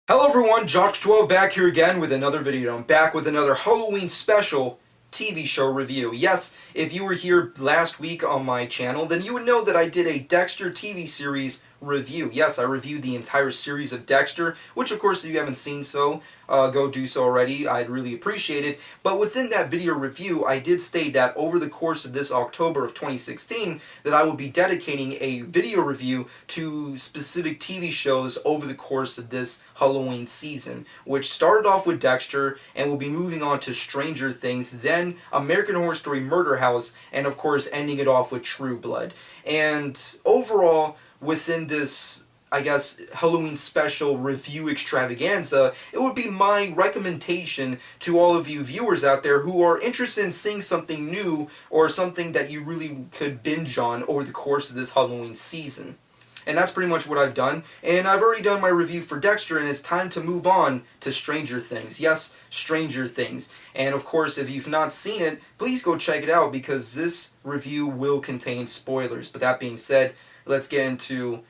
Hello everyone, Josh12 back here again with another video. I'm back with another Halloween special TV show review. Yes, if you were here last week on my channel, then you would know that I did a Dexter TV series review. Yes, I reviewed the entire series of Dexter, which of course if you haven't seen so, go do so already. I'd really appreciate it. But within that video review, I did state that over the course of this October of 2016, that I will be dedicating a video review to specific TV shows over the course of this Halloween season, which started off with Dexter and will be moving on to Stranger Things, then American Horror Story Murder House, and of course ending it off with True Blood. And overall, within this, I guess, Halloween special review extravaganza, it would be my recommendation to all of you viewers out there who are interested in seeing something new or something that you really could binge on over the course of this Halloween season. And that's pretty much what I've done. And I've already done my review for Dexter, and it's time to move on to Stranger Things. Yes, Stranger Things. And of course, if you've not seen it, please go check it out because this review will contain spoilers. But that being said, let's get into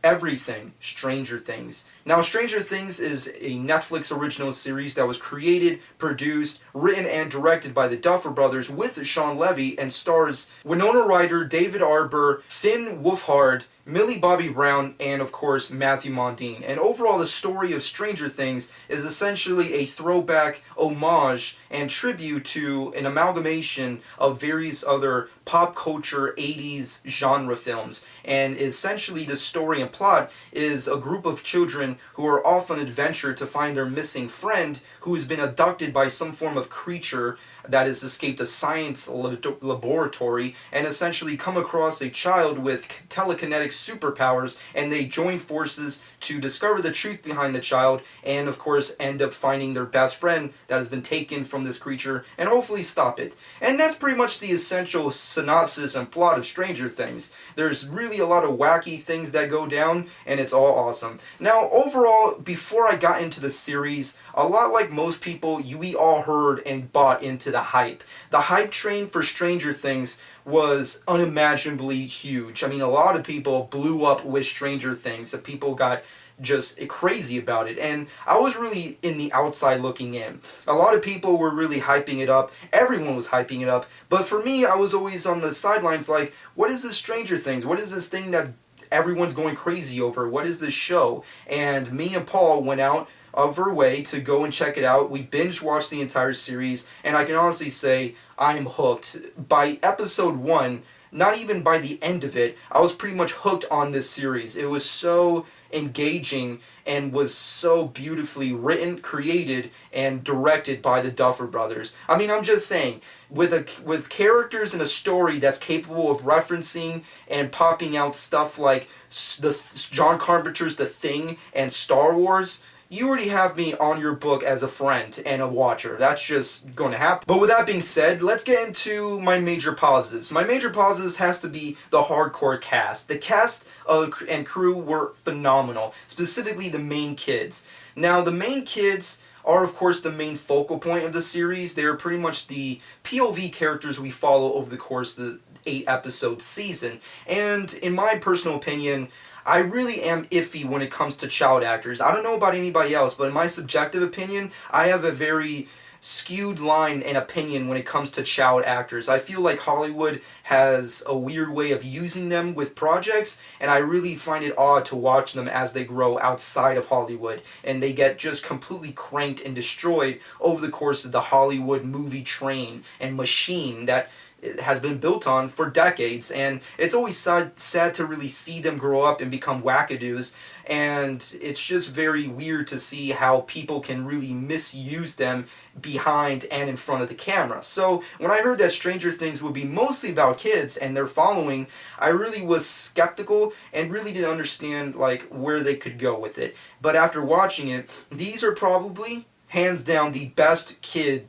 everything Stranger Things. Now, Stranger Things is a Netflix original series that was created, produced, written, and directed by the Duffer Brothers with Shawn Levy and stars Winona Ryder, David Arbor, Finn Wolfhard, Millie Bobby Brown, and of course Matthew Modine. And overall, the story of Stranger Things is essentially a throwback, homage, and tribute to an amalgamation of various other pop culture 80s genre films. And essentially the story and plot is a group of children who are off on an adventure to find their missing friend who has been abducted by some form of creature that has escaped a science laboratory and essentially come across a child with telekinetic superpowers, and they join forces to discover the truth behind the child and of course end up finding their best friend that has been taken from this creature and hopefully stop it. And that's pretty much the essential synopsis and plot of Stranger Things. There's really a lot of wacky things that go down and it's all awesome. Now overall, before I got into the series, a lot like most people, we all heard and bought into the hype. The hype train for Stranger Things was unimaginably huge. I mean, a lot of people blew up with Stranger Things. The people got just crazy about it, and I was really in the outside looking in. A lot of people were really hyping it up. Everyone was hyping it up, but for me, I was always on the sidelines like, what is this Stranger Things? What is this thing that everyone's going crazy over? What is this show? And me and Paul went out of our way to go and check it out. We binge watched the entire series, and I can honestly say I'm hooked. By episode 1, not even by the end of it, I was pretty much hooked on this series. It was so engaging and was so beautifully written, created, and directed by the Duffer Brothers. I mean, I'm just saying, with characters and a story that's capable of referencing and popping out stuff like John Carpenter's The Thing and Star Wars, you already have me on your book as a friend and a watcher. That's just going to happen. But with that being said, let's get into my major positives. My major positives has to be the hardcore cast. The cast and crew were phenomenal, specifically the main kids. Now, the main kids are, of course, the main focal point of the series. They're pretty much the POV characters we follow over the course of the 8-episode season. And in my personal opinion, I really am iffy when it comes to child actors. I don't know about anybody else, but in my subjective opinion, I have a very skewed line and opinion when it comes to child actors. I feel like Hollywood has a weird way of using them with projects, and I really find it odd to watch them as they grow outside of Hollywood, and they get just completely cranked and destroyed over the course of the Hollywood movie train and machine that it has been built on for decades. And it's always sad to really see them grow up and become wackadoos, and it's just very weird to see how people can really misuse them behind and in front of the camera. So when I heard that Stranger Things would be mostly about kids and their following, I really was skeptical and really didn't understand like where they could go with it. But after watching it, these are probably hands down the best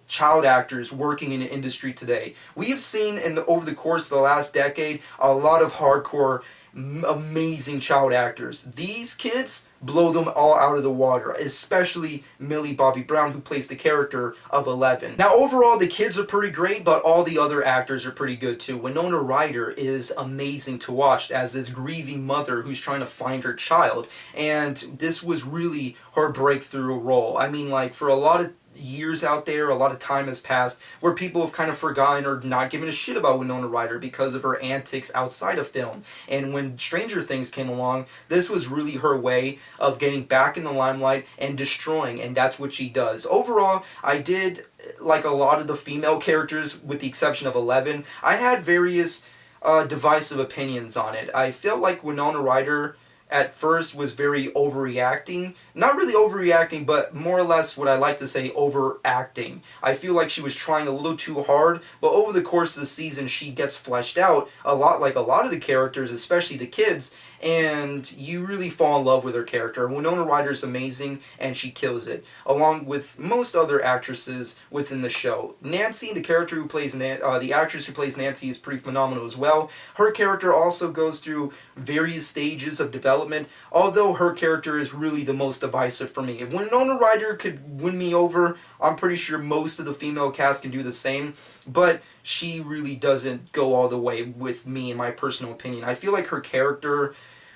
child actors working in the industry today. We have seen over the course of the last decade a lot of hardcore amazing child actors. These kids blow them all out of the water, especially Millie Bobby Brown, who plays the character of Eleven. Now, overall, the kids are pretty great, but all the other actors are pretty good too. Winona Ryder is amazing to watch as this grieving mother who's trying to find her child, and this was really her breakthrough role. I mean, like, for a lot of years out there, a lot of time has passed where people have kind of forgotten or not given a shit about Winona Ryder because of her antics outside of film. And when Stranger Things came along, this was really her way of getting back in the limelight and destroying, and that's what she does. Overall, I did like a lot of the female characters with the exception of Eleven. I had various divisive opinions on it. I felt like Winona Ryder at first was very overreacting. Not really overreacting, but more or less what I like to say, overacting. I feel like she was trying a little too hard, but over the course of the season she gets fleshed out a lot like a lot of the characters, especially the kids, and you really fall in love with her character. Winona Ryder's amazing, and she kills it, along with most other actresses within the show. Nancy, the character who plays the actress who plays Nancy, is pretty phenomenal as well. Her character also goes through various stages of development, although her character is really the most divisive for me. If Winona Ryder could win me over, I'm pretty sure most of the female cast can do the same, but she really doesn't go all the way with me in my personal opinion. I feel like her character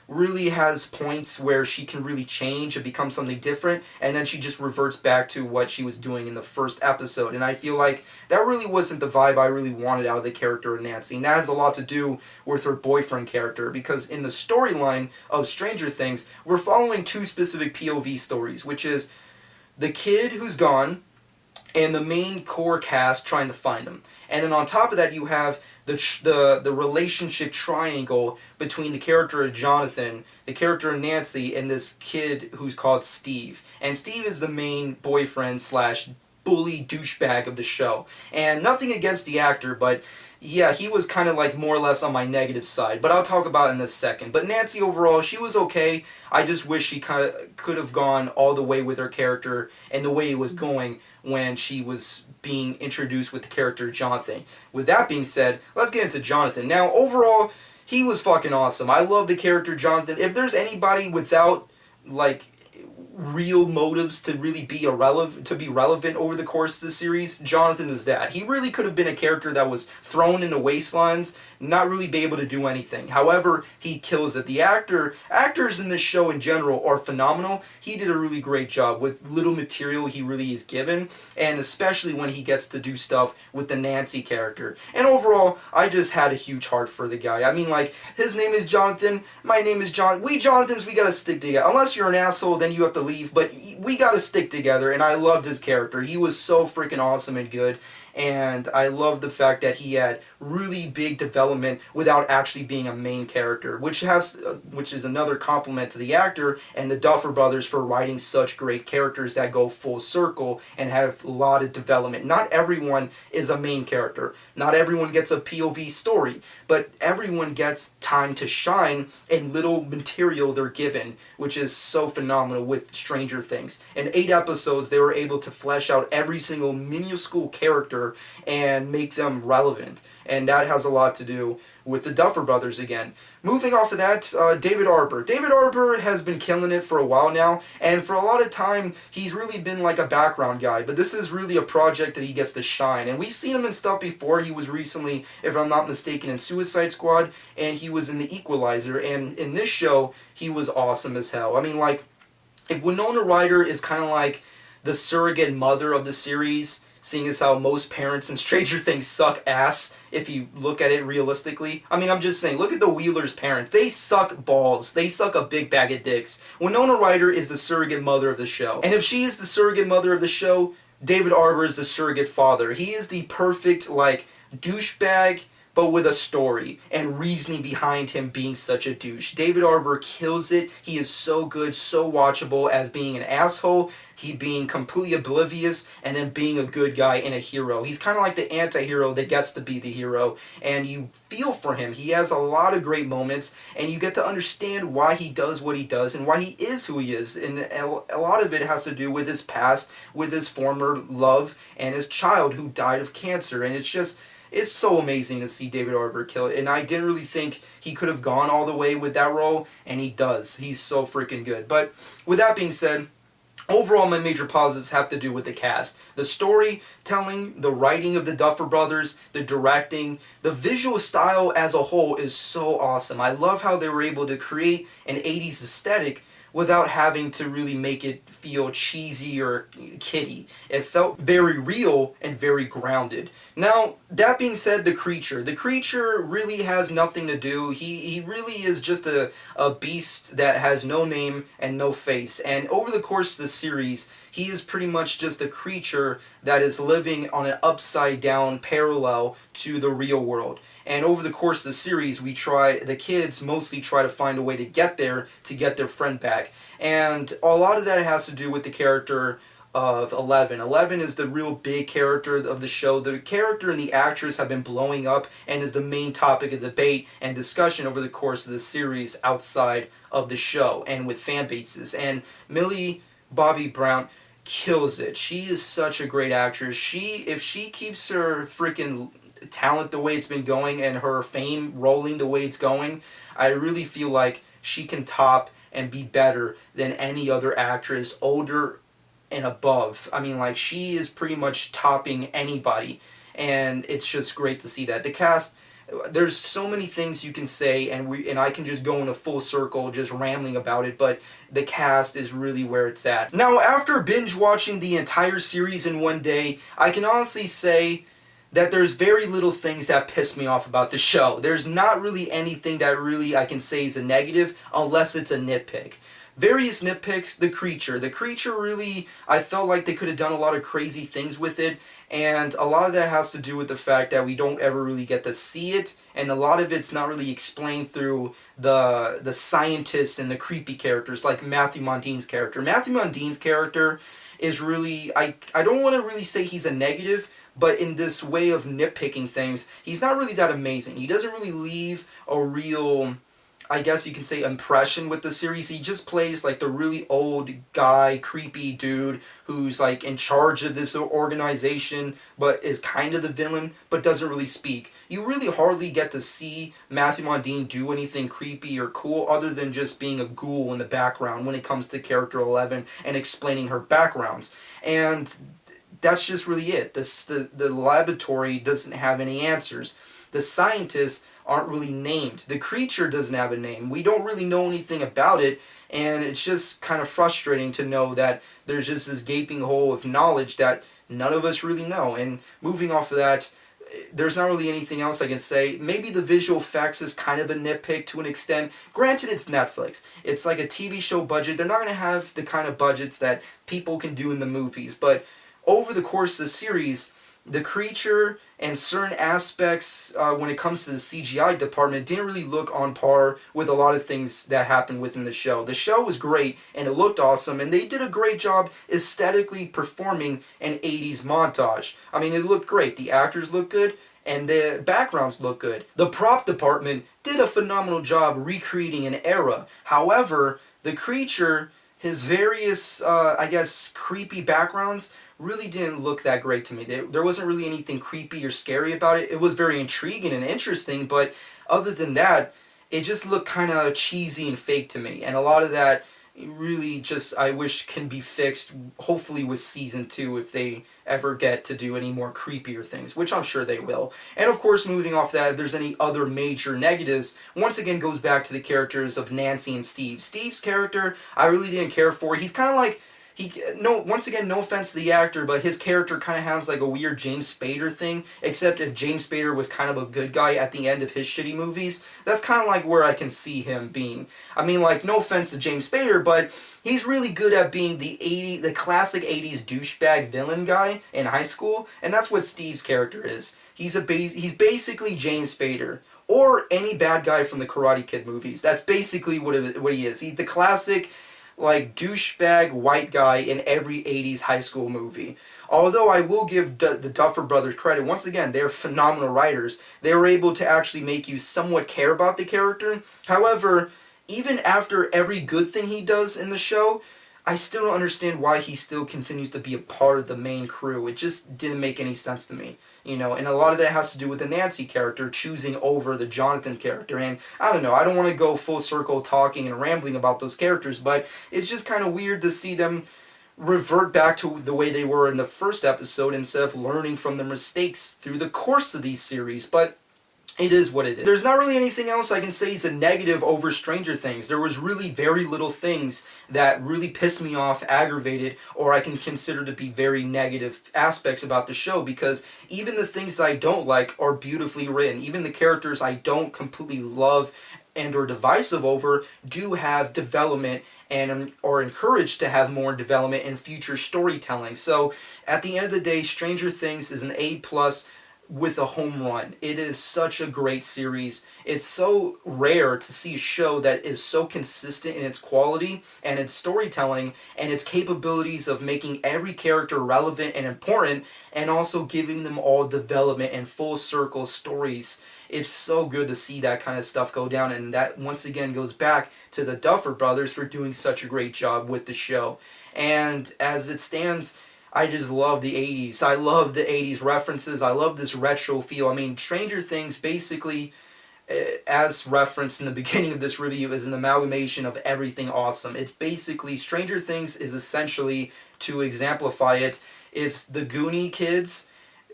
really has points where she can really change and become something different, and then she just reverts back to what she was doing in the first episode. And I feel like that really wasn't the vibe I really wanted out of the character of Nancy. And that has a lot to do with her boyfriend character, because in the storyline of Stranger Things, we're following two specific POV stories, which is the kid who's gone and the main core cast trying to find him. And then on top of that, you have the relationship triangle between the character of Jonathan, the character of Nancy, and this kid who's called Steve. And Steve is the main boyfriend slash bully douchebag of the show. And nothing against the actor, but yeah, he was kind of like more or less on my negative side, but I'll talk about it in a second. But Nancy overall, she was okay. I just wish she kind of could have gone all the way with her character and the way it was going when she was being introduced with the character Jonathan. With that being said, let's get into Jonathan. Now, overall, he was fucking awesome. I love the character Jonathan. If there's anybody without, like, real motives to really be relevant over the course of the series, Jonathan is that. He really could have been a character that was thrown into wastelands, not really be able to do anything. However, he kills it. The actors in this show in general are phenomenal. He did a really great job with little material he really is given, and especially when he gets to do stuff with the Nancy character. And overall, I just had a huge heart for the guy. I mean, like, his name is Jonathan, my name is John. We Jonathans, we gotta stick together. Unless you're an asshole, then you have to leave, but we gotta stick together, and I loved his character. He was so freaking awesome and good, and I love the fact that he had really big development without actually being a main character, which is another compliment to the actor and the Duffer Brothers for writing such great characters that go full circle and have a lot of development. Not everyone is a main character. Not everyone gets a POV story, but everyone gets time to shine in little material they're given, which is so phenomenal with Stranger Things. In 8 episodes, they were able to flesh out every single minuscule character and make them relevant. And that has a lot to do with the Duffer Brothers again. Moving off of that, David Harbour. David Harbour has been killing it for a while now, and for a lot of time, he's really been like a background guy, but this is really a project that he gets to shine. And we've seen him in stuff before. He was recently, if I'm not mistaken, in Suicide Squad, and he was in The Equalizer, and in this show, he was awesome as hell. I mean, like, if Winona Ryder is kind of like the surrogate mother of the series, seeing as how most parents in Stranger Things suck ass, if you look at it realistically. I mean, I'm just saying, look at the Wheelers' parents. They suck balls. They suck a big bag of dicks. Winona Ryder is the surrogate mother of the show. And if she is the surrogate mother of the show, David Harbour is the surrogate father. He is the perfect, like, douchebag, but with a story and reasoning behind him being such a douche. David Harbour kills it. He is so good, so watchable as being an asshole, he being completely oblivious, and then being a good guy and a hero. He's kind of like the anti-hero that gets to be the hero, and you feel for him. He has a lot of great moments, and you get to understand why he does what he does and why he is who he is. And a lot of it has to do with his past, with his former love, and his child who died of cancer. And it's just, it's so amazing to see David Harbour kill it, and I didn't really think he could have gone all the way with that role, and he does. He's so freaking good. But with that being said, overall, my major positives have to do with the cast. The storytelling, the writing of the Duffer Brothers, the directing, the visual style as a whole is so awesome. I love how they were able to create an 80s aesthetic without having to really make it feel cheesy or kiddie. It felt very real and very grounded. Now, that being said, the creature. The creature really has nothing to do. He really is just a beast that has no name and no face. And over the course of the series, he is pretty much just a creature that is living on an upside down parallel to the real world. And over the course of the series, the kids mostly try to find a way to get there, to get their friend back. And a lot of that has to do with the character of Eleven. Eleven is the real big character of the show. The character and the actress have been blowing up and is the main topic of debate and discussion over the course of the series outside of the show and with fan bases. And Millie Bobby Brown kills it. She is such a great actress. If she keeps her freaking talent the way it's been going and her fame rolling the way it's going, I really feel like she can top and be better than any other actress older and above. I mean, like, she is pretty much topping anybody, and it's just great to see that. The cast, there's so many things you can say, and I can just go in a full circle just rambling about it, but the cast is really where it's at. Now, after binge watching the entire series in one day, I can honestly say that there's very little things that piss me off about the show. There's not really anything that really I can say is a negative, unless it's a nitpick. Various nitpicks, the creature. The creature really, I felt like they could have done a lot of crazy things with it, and a lot of that has to do with the fact that we don't ever really get to see it, and a lot of it's not really explained through the scientists and the creepy characters, like Matthew Modine's character. Matthew Modine's character is really, I don't want to really say he's a negative, but in this way of nitpicking things, he's not really that amazing. He doesn't really leave a real, I guess you can say, impression with the series. He just plays like the really old guy, creepy dude who's like in charge of this organization, but is kind of the villain, but doesn't really speak. You really hardly get to see Matthew Modine do anything creepy or cool other than just being a ghoul in the background when it comes to character 11 and explaining her backgrounds. And that's just really it. The laboratory doesn't have any answers. The scientists aren't really named. The creature doesn't have a name. We don't really know anything about it, and it's just kind of frustrating to know that there's just this gaping hole of knowledge that none of us really know. And moving off of that, there's not really anything else I can say. Maybe the visual effects is kind of a nitpick to an extent. Granted, it's Netflix. It's like a TV show budget. They're not going to have the kind of budgets that people can do in the movies, but over the course of the series, the creature and certain aspects when it comes to the CGI department didn't really look on par with a lot of things that happened within the show. The show was great and it looked awesome, and they did a great job aesthetically performing an 80s montage. I mean, it looked great. The actors looked good and the backgrounds looked good. The prop department did a phenomenal job recreating an era. However, the creature, his various, I guess, creepy backgrounds really didn't look that great to me. There wasn't really anything creepy or scary about it. It was very intriguing and interesting, but other than that, it just looked kind of cheesy and fake to me. And a lot of that really just, I wish, can be fixed, hopefully with season 2, if they ever get to do any more creepier things, which I'm sure they will. And of course, moving off that, if there's any other major negatives, once again goes back to the characters of Nancy and Steve. Steve's character, I really didn't care for. He's kind of like, once again, no offense to the actor, but his character kind of has like a weird James Spader thing, except if James Spader was kind of a good guy at the end of his shitty movies, that's kind of like where I can see him being. I mean, like, no offense to James Spader, but he's really good at being the classic 80s douchebag villain guy in high school, and that's what Steve's character is. He's basically James Spader, or any bad guy from the Karate Kid movies. That's basically what he is. He's the classic, like, douchebag white guy in every 80s high school movie. Although I will give the Duffer Brothers credit, once again, they're phenomenal writers. They were able to actually make you somewhat care about the character. However, even after every good thing he does in the show, I still don't understand why he still continues to be a part of the main crew. It just didn't make any sense to me. you know, and a lot of that has to do with the Nancy character choosing over the Jonathan character. And I don't know, I don't want to go full circle talking and rambling about those characters, but it's just kind of weird to see them revert back to the way they were in the first episode instead of learning from their mistakes through the course of these series. But it is what it is. There's not really anything else I can say is a negative over Stranger Things. There was really very little things that really pissed me off, aggravated, or I can consider to be very negative aspects about the show, because even the things that I don't like are beautifully written. Even the characters I don't completely love and or divisive over do have development and are encouraged to have more development in future storytelling. So at the end of the day, Stranger Things is an A+ with a home run. It is such a great series. It's so rare to see a show that is so consistent in its quality and its storytelling and its capabilities of making every character relevant and important, and also giving them all development and full circle stories. It's so good to see that kind of stuff go down, and that once again goes back to the Duffer Brothers for doing such a great job with the show. And as it stands, I just love the 80s. I love the 80s references. I love this retro feel. I mean, Stranger Things basically, as referenced in the beginning of this review, is an amalgamation of everything awesome. It's basically, Stranger Things is essentially, to exemplify it, is the Goonie kids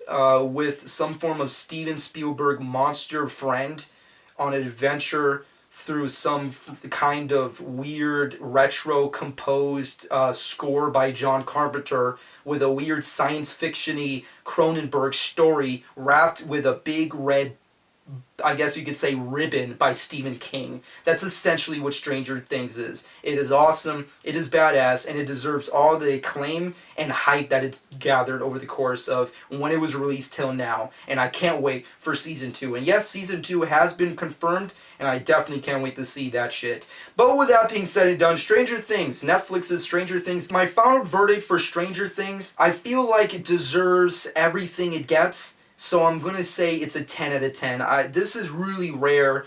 with some form of Steven Spielberg monster friend on an adventure through some kind of weird retro composed score by John Carpenter, with a weird science fiction-y Cronenberg story wrapped with a big red, I guess you could say, ribbon by Stephen King. That's essentially what Stranger Things is. It is awesome, it is badass, and it deserves all the acclaim and hype that it's gathered over the course of when it was released till now. And I can't wait for Season 2. And yes, Season 2 has been confirmed, and I definitely can't wait to see that shit. But with that being said and done, Stranger Things, Netflix's Stranger Things. My final verdict for Stranger Things, I feel like it deserves everything it gets. So I'm going to say it's a 10 out of 10. This is really rare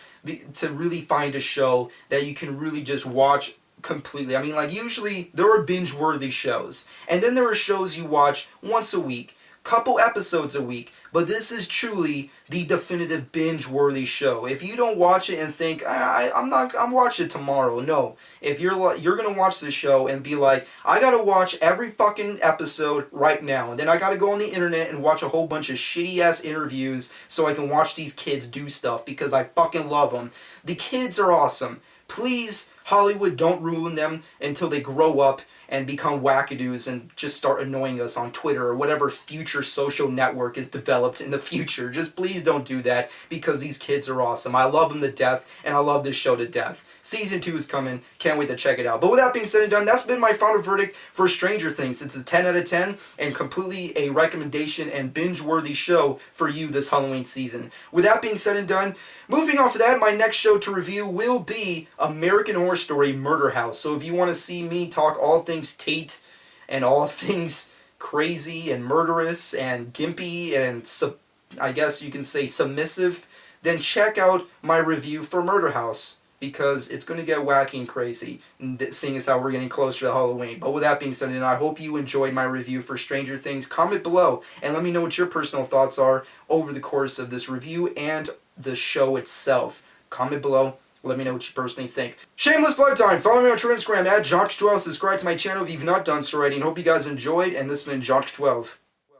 to really find a show that you can really just watch completely. I mean, like, usually there are binge-worthy shows, and then there are shows you watch once a week, couple episodes a week, but this is truly the definitive binge-worthy show. If you don't watch it and think, I'm watching it tomorrow, no. If you're gonna watch this show and be like, I gotta watch every fucking episode right now, and then I gotta go on the internet and watch a whole bunch of shitty-ass interviews so I can watch these kids do stuff because I fucking love them. The kids are awesome. Please, Hollywood, don't ruin them until they grow up and become wackadoos and just start annoying us on Twitter or whatever future social network is developed in the future. Just please don't do that, because these kids are awesome. I love them to death, and I love this show to death. Season 2 is coming. Can't wait to check it out. But with that being said and done, that's been my final verdict for Stranger Things. It's a 10 out of 10 and completely a recommendation and binge-worthy show for you this Halloween season. With that being said and done, moving off of that, my next show to review will be American Horror Story Murder House. So if you want to see me talk all things Tate and all things crazy and murderous and gimpy and I guess you can say submissive, then check out my review for Murder House, because it's going to get wacky and crazy, seeing as how we're getting closer to Halloween. But with that being said, and I hope you enjoyed my review for Stranger Things. Comment below and let me know what your personal thoughts are over the course of this review and the show itself. Comment below. Let me know what you personally think. Shameless plug time. Follow me on Twitter and Instagram at Jock12. Subscribe to my channel if you've not done so already. And hope you guys enjoyed. And this has been Jock12.